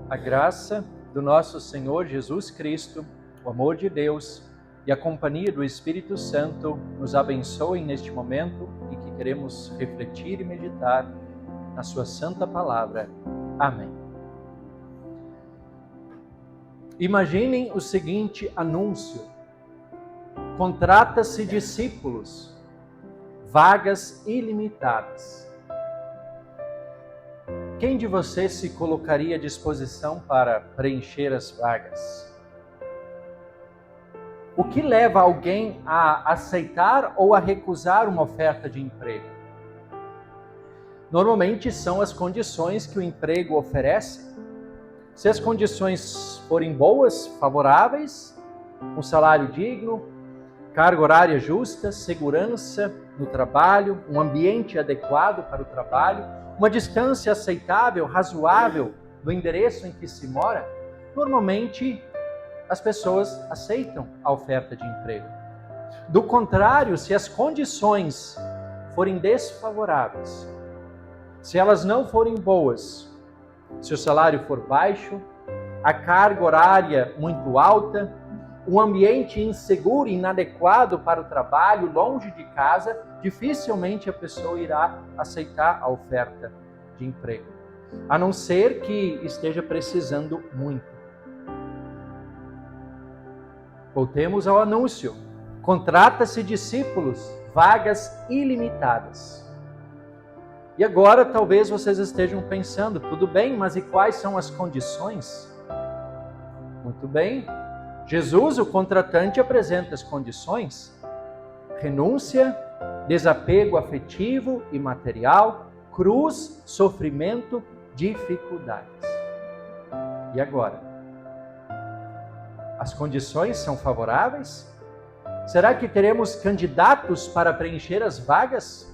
A graça do nosso Senhor Jesus Cristo, o amor de Deus e a companhia do Espírito Santo nos abençoem neste momento em que queremos refletir e meditar na sua santa palavra. Amém. Imaginem o seguinte anúncio: contrata-se discípulos, vagas ilimitadas. Quem de vocês se colocaria à disposição para preencher as vagas? O que leva alguém a aceitar ou a recusar uma oferta de emprego? Normalmente são as condições que o emprego oferece. Se as condições forem boas, favoráveis, um salário digno, carga horária justa, segurança no trabalho, um ambiente adequado para o trabalho, uma distância aceitável, razoável do endereço em que se mora, normalmente as pessoas aceitam a oferta de emprego. Do contrário, se as condições forem desfavoráveis, se elas não forem boas, se o salário for baixo, a carga horária muito alta, um ambiente inseguro e inadequado para o trabalho, longe de casa, dificilmente a pessoa irá aceitar a oferta de emprego, a não ser que esteja precisando muito. Voltemos ao anúncio. Contrata-se discípulos, vagas ilimitadas. E agora talvez vocês estejam pensando, tudo bem, mas e quais são as condições? Muito bem. Jesus, o contratante, apresenta as condições: renúncia, desapego afetivo e material, cruz, sofrimento, dificuldades. E agora? As condições são favoráveis? Será que teremos candidatos para preencher as vagas?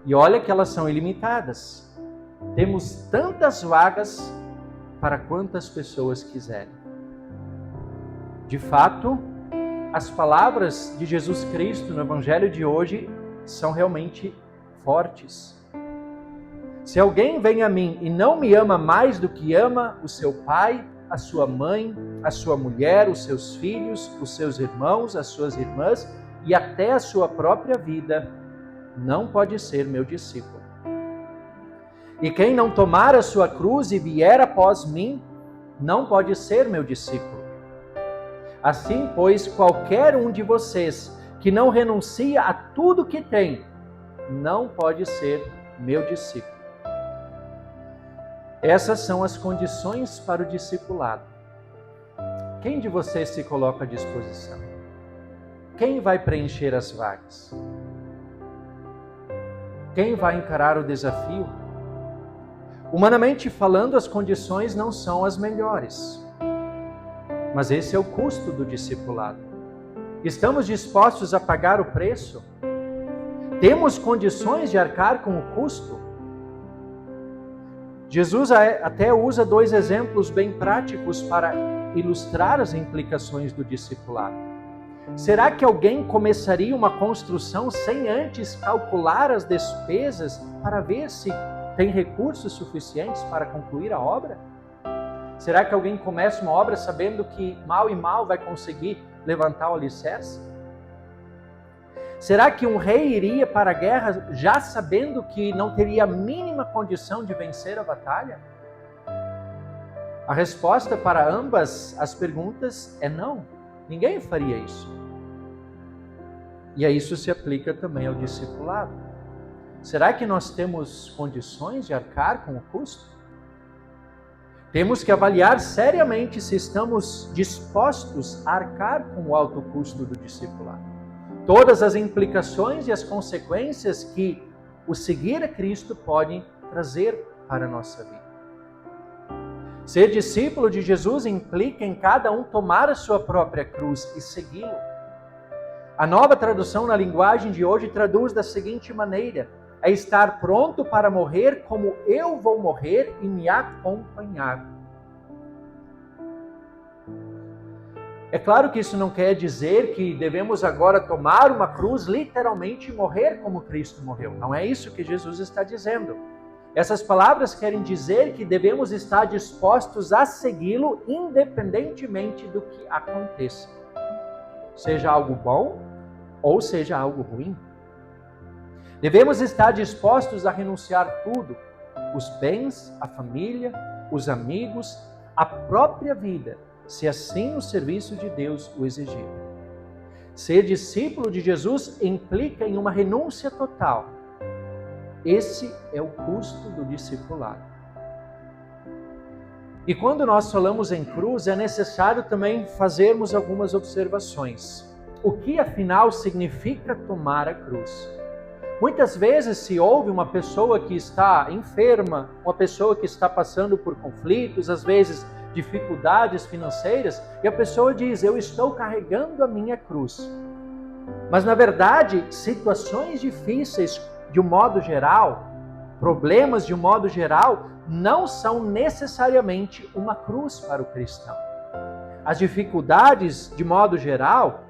E olha que elas são ilimitadas. Temos tantas vagas para quantas pessoas quiserem. De fato, as palavras de Jesus Cristo no Evangelho de hoje são realmente fortes. Se alguém vem a mim e não me ama mais do que ama o seu pai, a sua mãe, a sua mulher, os seus filhos, os seus irmãos, as suas irmãs e até a sua própria vida, não pode ser meu discípulo. E quem não tomar a sua cruz e vier após mim, não pode ser meu discípulo. Assim, pois, qualquer um de vocês que não renuncia a tudo que tem, não pode ser meu discípulo. Essas são as condições para o discipulado. Quem de vocês se coloca à disposição? Quem vai preencher as vagas? Quem vai encarar o desafio? Humanamente falando, as condições não são as melhores. Mas esse é o custo do discipulado. Estamos dispostos a pagar o preço? Temos condições de arcar com o custo? Jesus até usa 2 exemplos bem práticos para ilustrar as implicações do discipulado. Será que alguém começaria uma construção sem antes calcular as despesas para ver se tem recursos suficientes para concluir a obra? Será que alguém começa uma obra sabendo que mal e mal vai conseguir levantar o alicerce? Será que um rei iria para a guerra já sabendo que não teria a mínima condição de vencer a batalha? A resposta para ambas as perguntas é não. Ninguém faria isso. E a isso se aplica também ao discipulado. Será que nós temos condições de arcar com o custo? Temos que avaliar seriamente se estamos dispostos a arcar com o alto custo do discipulado. Todas as implicações e as consequências que o seguir a Cristo pode trazer para a nossa vida. Ser discípulo de Jesus implica em cada um tomar a sua própria cruz e segui-lo. A Nova Tradução na linguagem de hoje traduz da seguinte maneira: é estar pronto para morrer como eu vou morrer e me acompanhar. É claro que isso não quer dizer que devemos agora tomar uma cruz literalmente e morrer como Cristo morreu. Não é isso que Jesus está dizendo. Essas palavras querem dizer que devemos estar dispostos a segui-lo independentemente do que aconteça. Seja algo bom ou seja algo ruim. Devemos estar dispostos a renunciar tudo, os bens, a família, os amigos, a própria vida, se assim o serviço de Deus o exigir. Ser discípulo de Jesus implica em uma renúncia total. Esse é o custo do discipulado. E quando nós falamos em cruz, é necessário também fazermos algumas observações. O que afinal significa tomar a cruz? Muitas vezes se ouve uma pessoa que está enferma, uma pessoa que está passando por conflitos, às vezes dificuldades financeiras, e a pessoa diz: eu estou carregando a minha cruz. Mas na verdade, situações difíceis de um modo geral, problemas de um modo geral, não são necessariamente uma cruz para o cristão. As dificuldades, de modo geral,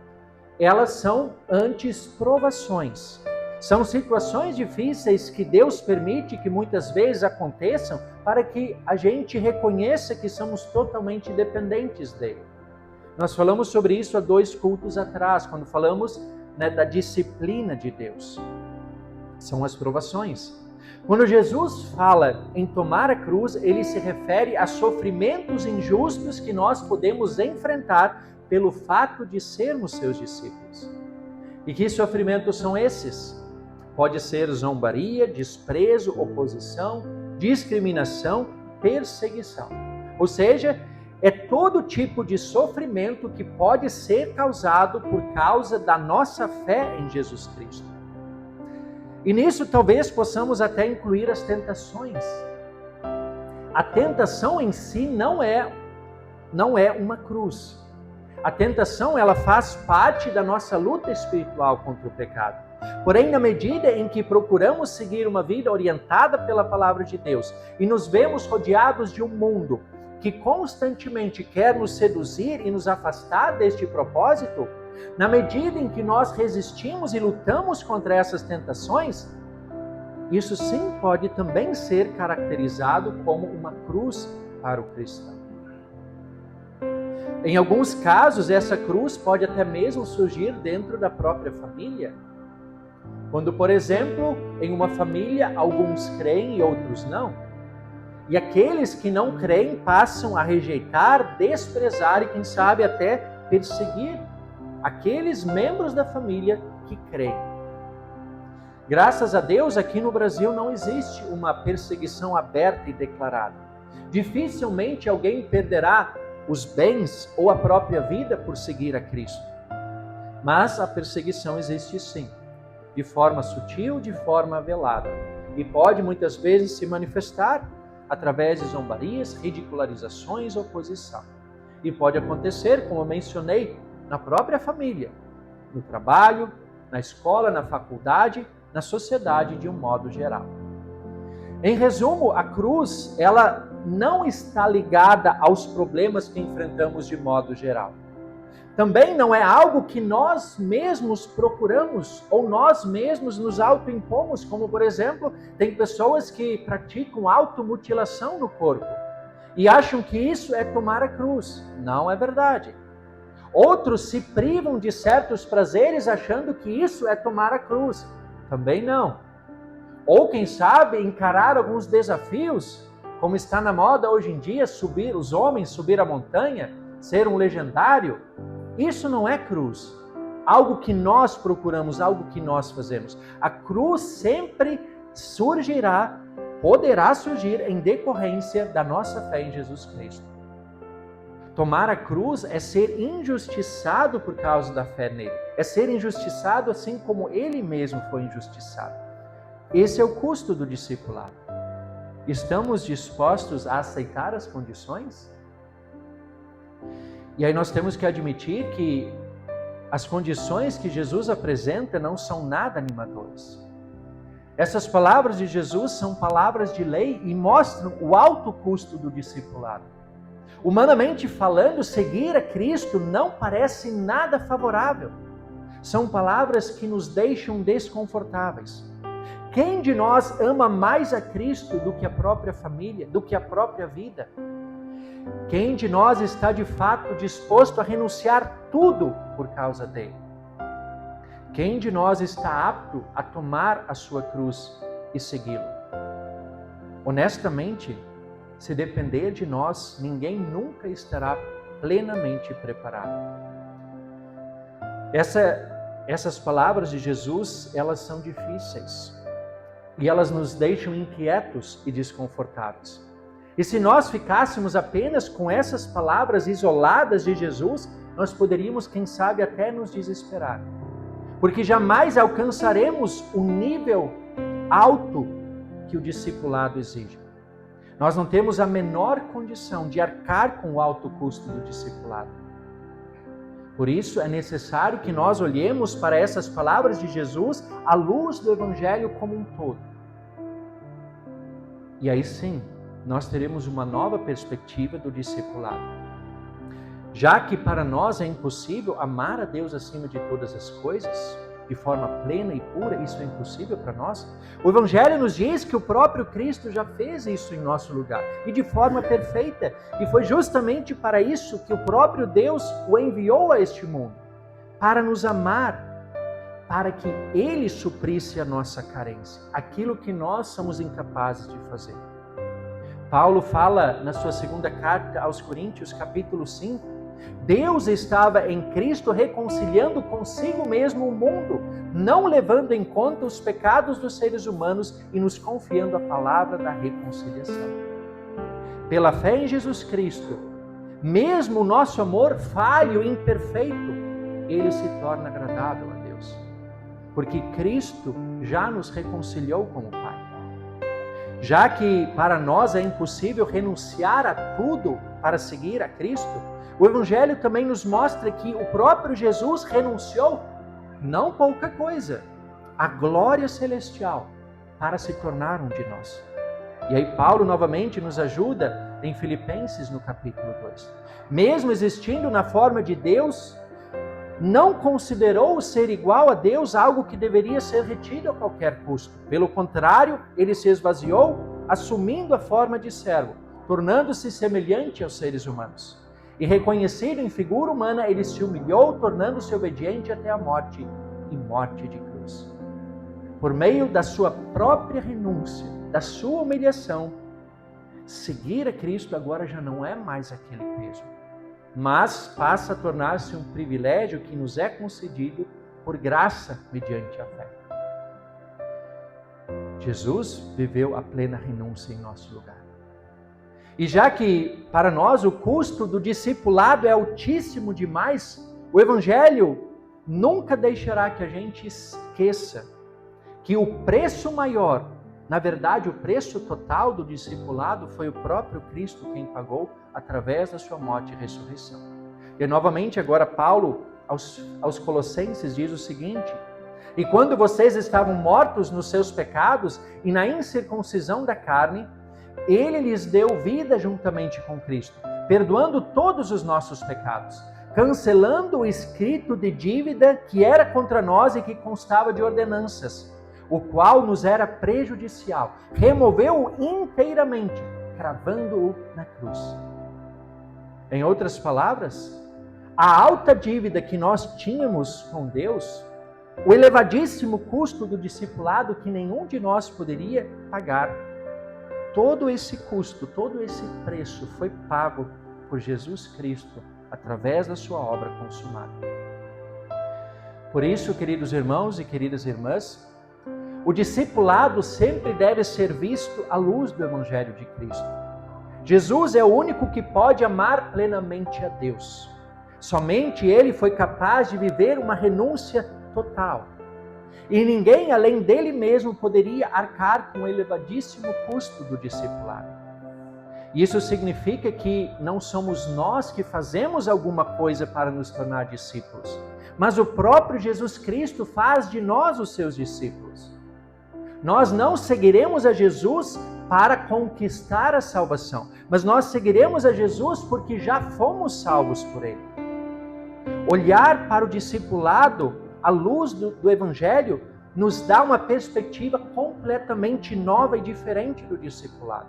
elas são antes provações. São situações difíceis que Deus permite que muitas vezes aconteçam para que a gente reconheça que somos totalmente dependentes dele. Nós falamos sobre isso há 2 cultos atrás, quando falamos da disciplina de Deus. São as provações. Quando Jesus fala em tomar a cruz, ele se refere a sofrimentos injustos que nós podemos enfrentar pelo fato de sermos seus discípulos. E que sofrimentos são esses? Pode ser zombaria, desprezo, oposição, discriminação, perseguição. Ou seja, é todo tipo de sofrimento que pode ser causado por causa da nossa fé em Jesus Cristo. E nisso talvez possamos até incluir as tentações. A tentação em si não é uma cruz. A tentação, ela faz parte da nossa luta espiritual contra o pecado. Porém, na medida em que procuramos seguir uma vida orientada pela palavra de Deus e nos vemos rodeados de um mundo que constantemente quer nos seduzir e nos afastar deste propósito, na medida em que nós resistimos e lutamos contra essas tentações, isso sim pode também ser caracterizado como uma cruz para o cristão. Em alguns casos, essa cruz pode até mesmo surgir dentro da própria família. Quando, por exemplo, em uma família, alguns creem e outros não. E aqueles que não creem passam a rejeitar, desprezar e, quem sabe, até perseguir aqueles membros da família que creem. Graças a Deus, aqui no Brasil não existe uma perseguição aberta e declarada. Dificilmente alguém perderá os bens ou a própria vida por seguir a Cristo. Mas a perseguição existe sim, de forma sutil, de forma velada. E pode muitas vezes se manifestar através de zombarias, ridicularizações, oposição. E pode acontecer, como eu mencionei, na própria família, no trabalho, na escola, na faculdade, na sociedade de um modo geral. Em resumo, a cruz, ela não está ligada aos problemas que enfrentamos de modo geral. Também não é algo que nós mesmos procuramos ou nós mesmos nos autoimpomos, como por exemplo, tem pessoas que praticam automutilação no corpo e acham que isso é tomar a cruz. Não é verdade. Outros se privam de certos prazeres achando que isso é tomar a cruz. Também não. Ou quem sabe encarar alguns desafios, como está na moda hoje em dia, os homens subir a montanha, ser um legendário. Isso não é cruz. Algo que nós procuramos, algo que nós fazemos. A cruz sempre surgirá, poderá surgir em decorrência da nossa fé em Jesus Cristo. Tomar a cruz é ser injustiçado por causa da fé nele. É ser injustiçado assim como ele mesmo foi injustiçado. Esse é o custo do discipulado. Estamos dispostos a aceitar as condições? E aí nós temos que admitir que as condições que Jesus apresenta não são nada animadoras. Essas palavras de Jesus são palavras de lei e mostram o alto custo do discipulado. Humanamente falando, seguir a Cristo não parece nada favorável. São palavras que nos deixam desconfortáveis. Quem de nós ama mais a Cristo do que a própria família, do que a própria vida? Quem de nós está de fato disposto a renunciar tudo por causa dele? Quem de nós está apto a tomar a sua cruz e segui-lo? Honestamente, se depender de nós, ninguém nunca estará plenamente preparado. Essas palavras de Jesus, elas são difíceis e elas nos deixam inquietos e desconfortáveis. E se nós ficássemos apenas com essas palavras isoladas de Jesus, nós poderíamos, quem sabe, até nos desesperar. Porque jamais alcançaremos o nível alto que o discipulado exige. Nós não temos a menor condição de arcar com o alto custo do discipulado. Por isso é necessário que nós olhemos para essas palavras de Jesus à luz do Evangelho como um todo. E aí sim, nós teremos uma nova perspectiva do discipulado. Já que para nós é impossível amar a Deus acima de todas as coisas, de forma plena e pura, isso é impossível para nós. O Evangelho nos diz que o próprio Cristo já fez isso em nosso lugar, e de forma perfeita. E foi justamente para isso que o próprio Deus o enviou a este mundo, para nos amar, para que Ele suprisse a nossa carência, aquilo que nós somos incapazes de fazer. Paulo fala na sua segunda carta aos Coríntios, capítulo 5, Deus estava em Cristo reconciliando consigo mesmo o mundo, não levando em conta os pecados dos seres humanos e nos confiando a palavra da reconciliação. Pela fé em Jesus Cristo, mesmo o nosso amor falho e imperfeito, ele se torna agradável a Deus, porque Cristo já nos reconciliou com o Pai. Já que para nós é impossível renunciar a tudo para seguir a Cristo, o Evangelho também nos mostra que o próprio Jesus renunciou, não pouca coisa, à glória celestial para se tornar um de nós. E aí Paulo novamente nos ajuda em Filipenses no capítulo 2. Mesmo existindo na forma de Deus, não considerou ser igual a Deus algo que deveria ser retido a qualquer custo. Pelo contrário, ele se esvaziou, assumindo a forma de servo, tornando-se semelhante aos seres humanos. E reconhecido em figura humana, ele se humilhou, tornando-se obediente até a morte, e morte de cruz. Por meio da sua própria renúncia, da sua humilhação, seguir a Cristo agora já não é mais aquele peso, mas passa a tornar-se um privilégio que nos é concedido por graça mediante a fé. Jesus viveu a plena renúncia em nosso lugar. E já que para nós o custo do discipulado é altíssimo demais, o Evangelho nunca deixará que a gente esqueça que o preço maior, na verdade o preço total do discipulado, foi o próprio Cristo quem pagou através da sua morte e ressurreição. E novamente agora Paulo aos Colossenses diz o seguinte: e quando vocês estavam mortos nos seus pecados e na incircuncisão da carne, Ele lhes deu vida juntamente com Cristo, perdoando todos os nossos pecados, cancelando o escrito de dívida que era contra nós e que constava de ordenanças, o qual nos era prejudicial. Removeu-o inteiramente, cravando-o na cruz. Em outras palavras, a alta dívida que nós tínhamos com Deus, o elevadíssimo custo do discipulado que nenhum de nós poderia pagar, todo esse custo, todo esse preço foi pago por Jesus Cristo através da sua obra consumada. Por isso, queridos irmãos e queridas irmãs, o discipulado sempre deve ser visto à luz do Evangelho de Cristo. Jesus é o único que pode amar plenamente a Deus. Somente Ele foi capaz de viver uma renúncia total. E ninguém além dele mesmo poderia arcar com o elevadíssimo custo do discipulado. Isso significa que não somos nós que fazemos alguma coisa para nos tornar discípulos, mas o próprio Jesus Cristo faz de nós os seus discípulos. Nós não seguiremos a Jesus para conquistar a salvação, mas nós seguiremos a Jesus porque já fomos salvos por Ele. Olhar para o discipulado à luz do Evangelho nos dá uma perspectiva completamente nova e diferente do discipulado.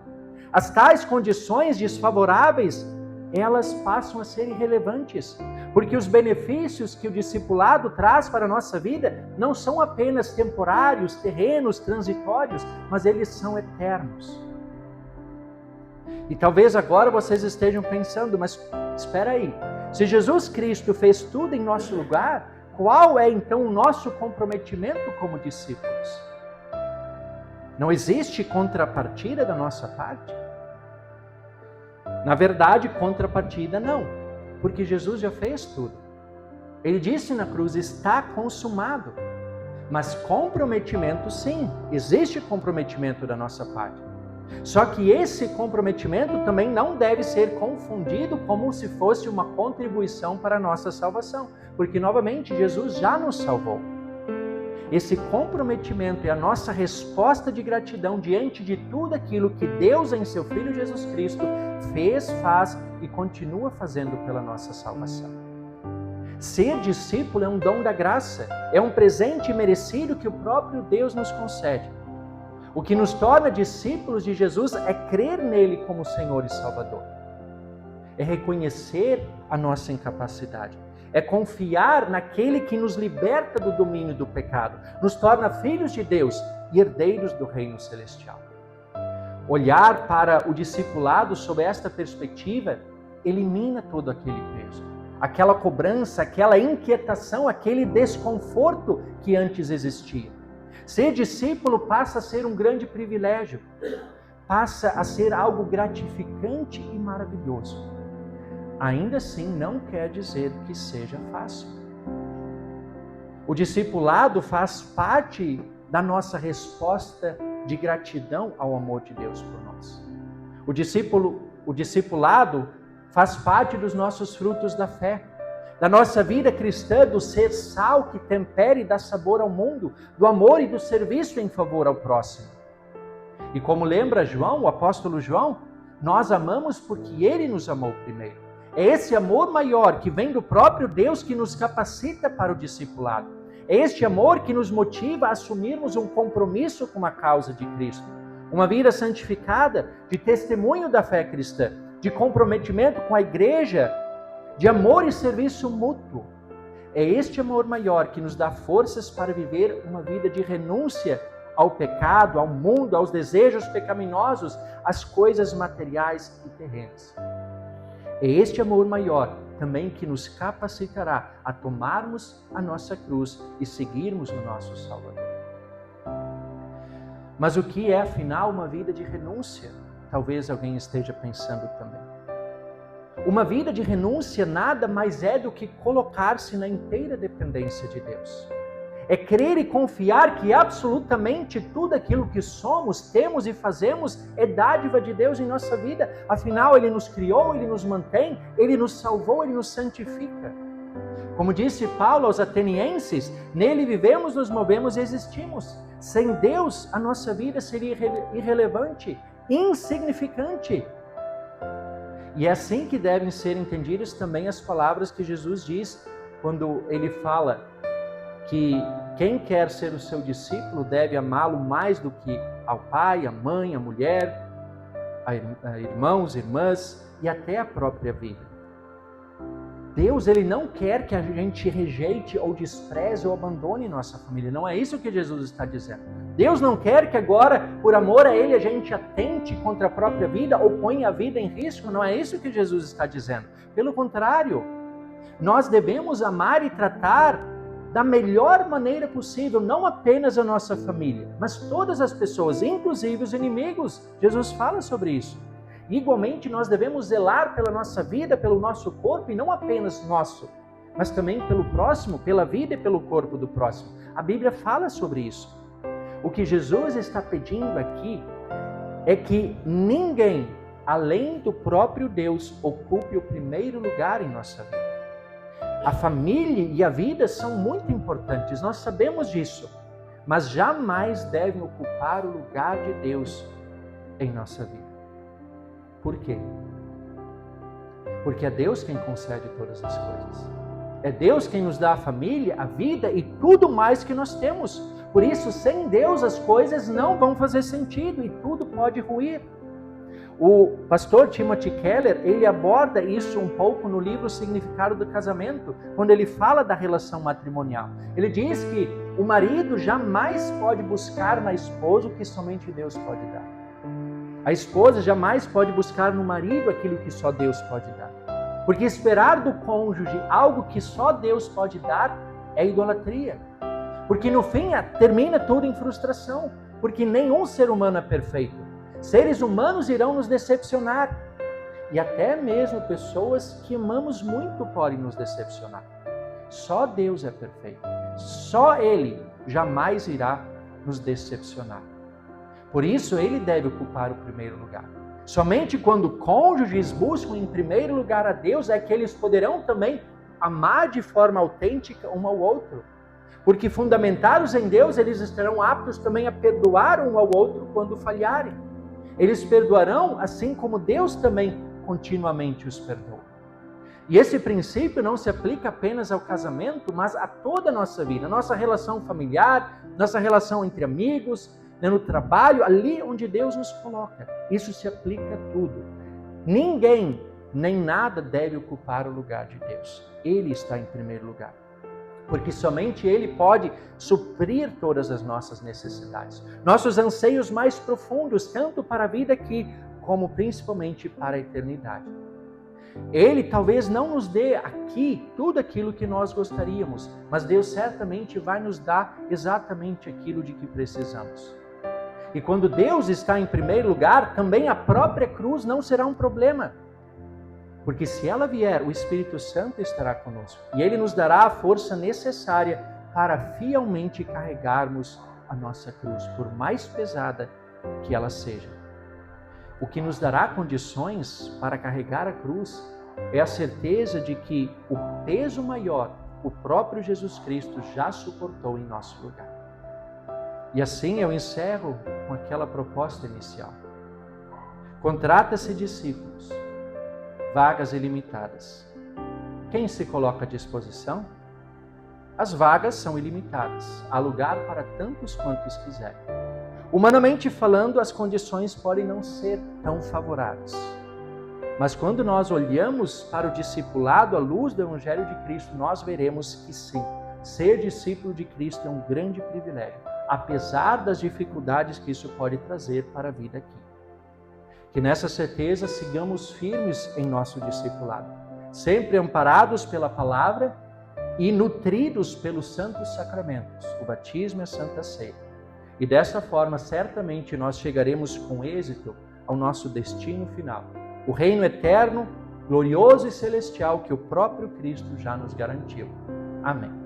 As tais condições desfavoráveis, elas passam a ser irrelevantes, porque os benefícios que o discipulado traz para a nossa vida não são apenas temporários, terrenos, transitórios, mas eles são eternos. E talvez agora vocês estejam pensando, mas espera aí, se Jesus Cristo fez tudo em nosso lugar, qual é então o nosso comprometimento como discípulos? Não existe contrapartida da nossa parte? Na verdade, contrapartida não, porque Jesus já fez tudo. Ele disse na cruz, está consumado. Mas comprometimento sim, existe comprometimento da nossa parte. Só que esse comprometimento também não deve ser confundido como se fosse uma contribuição para a nossa salvação, porque novamente Jesus já nos salvou. Esse comprometimento é a nossa resposta de gratidão diante de tudo aquilo que Deus em seu Filho Jesus Cristo fez, faz e continua fazendo pela nossa salvação. Ser discípulo é um dom da graça, é um presente merecido que o próprio Deus nos concede. O que nos torna discípulos de Jesus é crer nele como Senhor e Salvador. É reconhecer a nossa incapacidade. É confiar naquele que nos liberta do domínio do pecado, nos torna filhos de Deus e herdeiros do reino celestial. Olhar para o discipulado sob esta perspectiva elimina todo aquele peso, aquela cobrança, aquela inquietação, aquele desconforto que antes existia. Ser discípulo passa a ser um grande privilégio, passa a ser algo gratificante e maravilhoso. Ainda assim, não quer dizer que seja fácil. O discipulado faz parte da nossa resposta de gratidão ao amor de Deus por nós. O discipulado faz parte dos nossos frutos da fé, da nossa vida cristã, do ser sal que tempera e dá sabor ao mundo, do amor e do serviço em favor ao próximo. E como lembra João, o apóstolo João, nós amamos porque ele nos amou primeiro. É esse amor maior que vem do próprio Deus que nos capacita para o discipulado. É este amor que nos motiva a assumirmos um compromisso com a causa de Cristo. Uma vida santificada, de testemunho da fé cristã, de comprometimento com a igreja, de amor e serviço mútuo. É este amor maior que nos dá forças para viver uma vida de renúncia ao pecado, ao mundo, aos desejos pecaminosos, às coisas materiais e terrenas. É este amor maior também que nos capacitará a tomarmos a nossa cruz e seguirmos o nosso Salvador. Mas o que é, afinal, uma vida de renúncia? Talvez alguém esteja pensando também. Uma vida de renúncia nada mais é do que colocar-se na inteira dependência de Deus. É crer e confiar que absolutamente tudo aquilo que somos, temos e fazemos é dádiva de Deus em nossa vida. Afinal, Ele nos criou, Ele nos mantém, Ele nos salvou, Ele nos santifica. Como disse Paulo aos atenienses, nele vivemos, nos movemos e existimos. Sem Deus, a nossa vida seria irrelevante, insignificante. E é assim que devem ser entendidas também as palavras que Jesus diz quando Ele fala que quem quer ser o seu discípulo deve amá-lo mais do que ao pai, a mãe, a mulher, a irmãos, irmãs e até a própria vida. Deus, Ele não quer que a gente rejeite ou despreze ou abandone nossa família. Não é isso que Jesus está dizendo. Deus não quer que agora, por amor a Ele, a gente atente contra a própria vida ou ponha a vida em risco. Não é isso que Jesus está dizendo. Pelo contrário, nós devemos amar e tratar da melhor maneira possível, não apenas a nossa família, mas todas as pessoas, inclusive os inimigos. Jesus fala sobre isso. Igualmente, nós devemos zelar pela nossa vida, pelo nosso corpo, e não apenas nosso, mas também pelo próximo, pela vida e pelo corpo do próximo. A Bíblia fala sobre isso. O que Jesus está pedindo aqui é que ninguém, além do próprio Deus, ocupe o primeiro lugar em nossa vida. A família e a vida são muito importantes, nós sabemos disso, mas jamais devem ocupar o lugar de Deus em nossa vida. Por quê? Porque é Deus quem concede todas as coisas. É Deus quem nos dá a família, a vida e tudo mais que nós temos. Por isso, sem Deus, as coisas não vão fazer sentido e tudo pode ruir. O pastor Timothy Keller, ele aborda isso um pouco no livro Significado do Casamento, quando ele fala da relação matrimonial. Ele diz que o marido jamais pode buscar na esposa o que somente Deus pode dar. A esposa jamais pode buscar no marido aquilo que só Deus pode dar. Porque esperar do cônjuge algo que só Deus pode dar é idolatria. Porque no fim termina tudo em frustração. Porque nenhum ser humano é perfeito. Seres humanos irão nos decepcionar. E até mesmo pessoas que amamos muito podem nos decepcionar. Só Deus é perfeito. Só Ele jamais irá nos decepcionar. Por isso, Ele deve ocupar o primeiro lugar. Somente quando cônjuges buscam em primeiro lugar a Deus é que eles poderão também amar de forma autêntica um ao outro. Porque fundamentados em Deus, eles estarão aptos também a perdoar um ao outro quando falharem. Eles perdoarão assim como Deus também continuamente os perdoa. E esse princípio não se aplica apenas ao casamento, mas a toda a nossa vida, nossa relação familiar, nossa relação entre amigos, no trabalho, ali onde Deus nos coloca. Isso se aplica a tudo. Ninguém, nem nada deve ocupar o lugar de Deus. Ele está em primeiro lugar. Porque somente Ele pode suprir todas as nossas necessidades. Nossos anseios mais profundos, tanto para a vida aqui, como principalmente para a eternidade. Ele talvez não nos dê aqui tudo aquilo que nós gostaríamos, mas Deus certamente vai nos dar exatamente aquilo de que precisamos. E quando Deus está em primeiro lugar, também a própria cruz não será um problema. Porque se ela vier, o Espírito Santo estará conosco. E Ele nos dará a força necessária para fielmente carregarmos a nossa cruz, por mais pesada que ela seja. O que nos dará condições para carregar a cruz é a certeza de que o peso maior, o próprio Jesus Cristo já suportou em nosso lugar. E assim eu encerro com aquela proposta inicial. Contrata-se discípulos, vagas ilimitadas. Quem se coloca à disposição? As vagas são ilimitadas, há lugar para tantos quantos quiserem. Humanamente falando, as condições podem não ser tão favoráveis. Mas quando nós olhamos para o discipulado à luz do Evangelho de Cristo, nós veremos que sim, ser discípulo de Cristo é um grande privilégio, apesar das dificuldades que isso pode trazer para a vida aqui. Que nessa certeza sigamos firmes em nosso discipulado, sempre amparados pela palavra e nutridos pelos santos sacramentos, o batismo e a Santa Ceia. E dessa forma, certamente, nós chegaremos com êxito ao nosso destino final, o reino eterno, glorioso e celestial que o próprio Cristo já nos garantiu. Amém.